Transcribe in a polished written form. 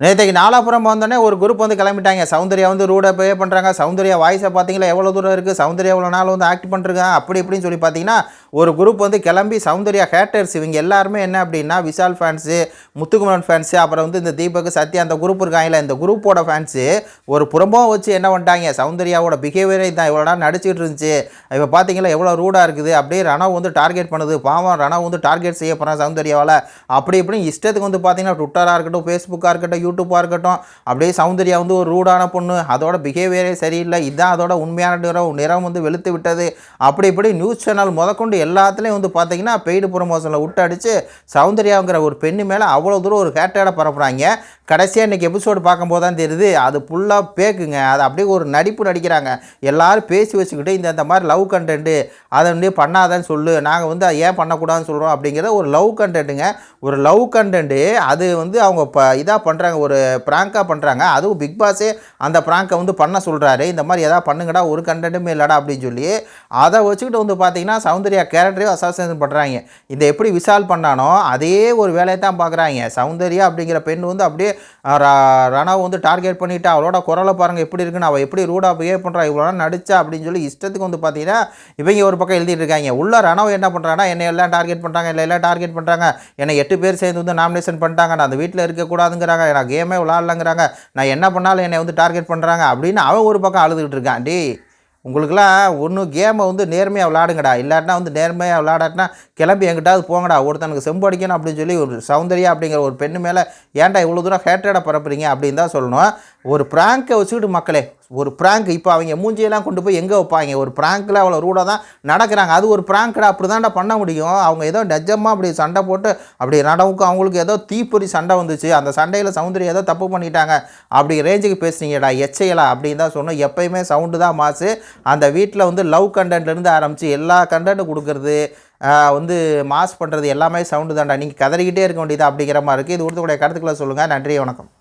நேற்றைக்கு நாலாபுரம் வந்தோடனே ஒரு குரூப் வந்து கிளம்பிட்டாங்க. சௌந்தர்யா வந்து ரூடாக பிஹேவ் பண்ணுறாங்க. சௌந்தர்யா வாய்ஸை பார்த்தீங்களா எவ்வளோ தூரம் இருக்குது, சௌந்தர்யா எவ்வளோ நாள் வந்து ஆக்ட் பண்ணிருக்காங்க அப்படி இப்படின்னு சொல்லி பார்த்தீங்கன்னா ஒரு குரூப் வந்து கிளம்பி சௌந்தர்யா ஹேட்டர்ஸ் இவங்க எல்லாருமே என்ன அப்படின்னா விஷால் ஃபேன்ஸு, முத்துக்குமரன் ஃபேன்ஸு, அப்புறம் வந்து இந்த தீபக், சத்யா அந்த குரூப் இருக்காங்களே இந்த குரூப்போட ஃபேன்ஸு ஒரு புறம்போக வச்சு என்ன பண்ணிட்டாங்க, சௌந்தர்யாவோட பிஹேவியரே தான் இவ்வளோ நாள் நடிச்சிட்டு இருந்துச்சு, இப்போ பார்த்தீங்களா எவ்வளோ ரூடாக இருக்குது, அப்படியே ரணவ் வந்து டார்கெட் பண்ணுது, பாவம் ரணவ் வந்து டார்கெட் செய்ய போகிறான் சௌந்தர்யாவால் அப்படி இப்படின்னு இஷ்டத்துக்கு வந்து பார்த்தீங்கன்னா ட்விட்டராக இருக்கட்டும், ஃபேஸ்புக்காக இருக்கட்டும், யூடியூப்பாக இருக்கட்டும், அப்படியே சௌந்தர்யா வந்து ஒரு ரூடான பொண்ணு, அதோட பிஹேவியரே சரியில்லை, இதுதான் அதோட உண்மையான நிறம் வந்து வெளுத்து விட்டது, அப்படி இப்படி நியூஸ் சேனல் முதற்கொண்டு எல்லாத்துலேயும் வந்து பார்த்தீங்கன்னா பெய்டு ப்ரொமோஷனில் விட்டு அடித்து சௌந்தர்யாங்கிற ஒரு பெண்ணு மேலே அவ்வளோ தூரம் ஒரு ஹேட்டோட பரப்புகிறாங்க. கடைசியாக இன்றைக்கி எபிசோடு பார்க்கும்போது தான் தெரியுது அது ஃபுல்லாக பேக்குங்க, அது அப்படியே ஒரு நடிப்பு நடிக்கிறாங்க. எல்லோரும் பேசி வச்சுக்கிட்டு இந்த மாதிரி லவ் கண்டென்ட்டு அதை வந்து பண்ணாதன்னு சொல்லு, நாங்கள் வந்து ஏன் பண்ணக்கூடாதுன்னு சொல்கிறோம் அப்படிங்கிற ஒரு லவ் கண்டென்ட்டுங்க. ஒரு லவ் கண்டென்ட்டு அது வந்து அவங்க இதாக பண்ணுறாங்க, ஒரு ப்ராங்காக பண்ணுறாங்க. அதுவும் பிக் பாஸே அந்த ப்ராங்கை வந்து பண்ண சொல்கிறாரு, இந்த மாதிரி எதாவது பண்ணுங்கடா ஒரு கண்டென்ட்டுமே இல்லைடா அப்படின்னு சொல்லி அதை வச்சுக்கிட்டு வந்து பார்த்தீங்கன்னா சௌந்தர்யா கேரக்டரையும் அசாசினேஷன் பண்ணுறாங்க. இதை எப்படி விஷால் பண்ணானோ அதே ஒரு வேலையை தான் பார்க்குறாங்க. சௌந்தர்யா அப்படிங்கிற பெண் வந்து அப்படியே ரணவ் வந்து டார்கெட் பண்ணிவிட்டு அவளோட குரலை பாருங்கள் எப்படி இருக்குன்னு, அவள் எப்படி ரூடாக பிஹேவ் பண்ணுறா, இவ்வளோ நடிச்சா அப்படின்னு சொல்லி இஷ்டத்துக்கு வந்து பார்த்தீங்கன்னா இவங்க ஒரு பக்கம் எழுதிட்டு இருக்காங்க. உள்ள ரணவ் என்ன பண்ணுறாங்கன்னா என்னை எல்லாம் டார்கெட் பண்ணுறாங்க, எல்லாம் டார்கெட் பண்ணுறாங்க, என்னை 8 பேர் சேர்ந்து வந்து நாமினேஷன் பண்ணிட்டாங்க, நான் அந்த வீட்டில் இருக்கக்கூடாதுங்கிறாங்க, நான் கேமே விளாட்லங்கிறாங்க, நான் என்ன பண்ணாலும் என்னை வந்து டார்கெட் பண்ணுறாங்க அப்படின்னு அவன் ஒரு பக்கம் அழுதுகிட்டு இருக்கான். டே உங்களுக்குலாம் ஒன்றும் கேமை வந்து நேர்மையாக விளாடுங்கடா, இல்லாட்டினா வந்து நேர்மையாக விளாடாட்டினா கிளம்பி எங்கிட்டாவது போங்கடா, ஒருத்தனுக்கு செம்பு அடிக்கணும் அப்படின்னு சொல்லி ஒரு சௌந்தர்யா அப்படிங்கிற ஒரு பெண்ணு மேலே ஏன்டா இவ்வளோ தூரம் ஹேட்டடாக பரப்புறீங்க அப்படின்னு தான் சொல்லணும். ஒரு ப்ராங்கை வச்சுக்கிட்டு மக்களே, ஒரு ப்ராங்க் இப்போ அவங்க மூஞ்சியெல்லாம் கொண்டு போய் எங்கே வைப்பாங்க, ஒரு ப்ராங்கில் அவ்வளோ ரூடாக தான் நடக்கிறாங்க, அது ஒரு ப்ராங்க்டா அப்படி தான்டா பண்ண முடியும். அவங்க ஏதோ நிஜமாக அப்படி சண்டை போட்டு அப்படி நடவுக்கு அவங்களுக்கு ஏதோ தீப்பொறி சண்டை வந்துச்சு, அந்த சண்டையில் சௌந்தர்யா ஏதோ தப்பு பண்ணிட்டாங்க அப்படி ரேஞ்சுக்கு பேசுனீங்கடா எச்சையலா அப்படின்னு தான் சொன்னோம். எப்போயுமே சவுண்டு தான் மாசு. அந்த வீட்டில் வந்து லவ் கண்டென்ட்லேருந்து ஆரம்பித்து எல்லா கண்டென்ட்டும் கொடுக்குறது வந்து மாஸ் பண்ணுறது எல்லாமே சவுண்டு தான்டா, நீங்கள் கதறிக்கிட்டே இருக்க வேண்டியது அப்படிங்கிற மாதிரி இருக்குது. இது கொடுத்தக்கூடிய கருத்துக்களை சொல்லுங்கள். நன்றி, வணக்கம்.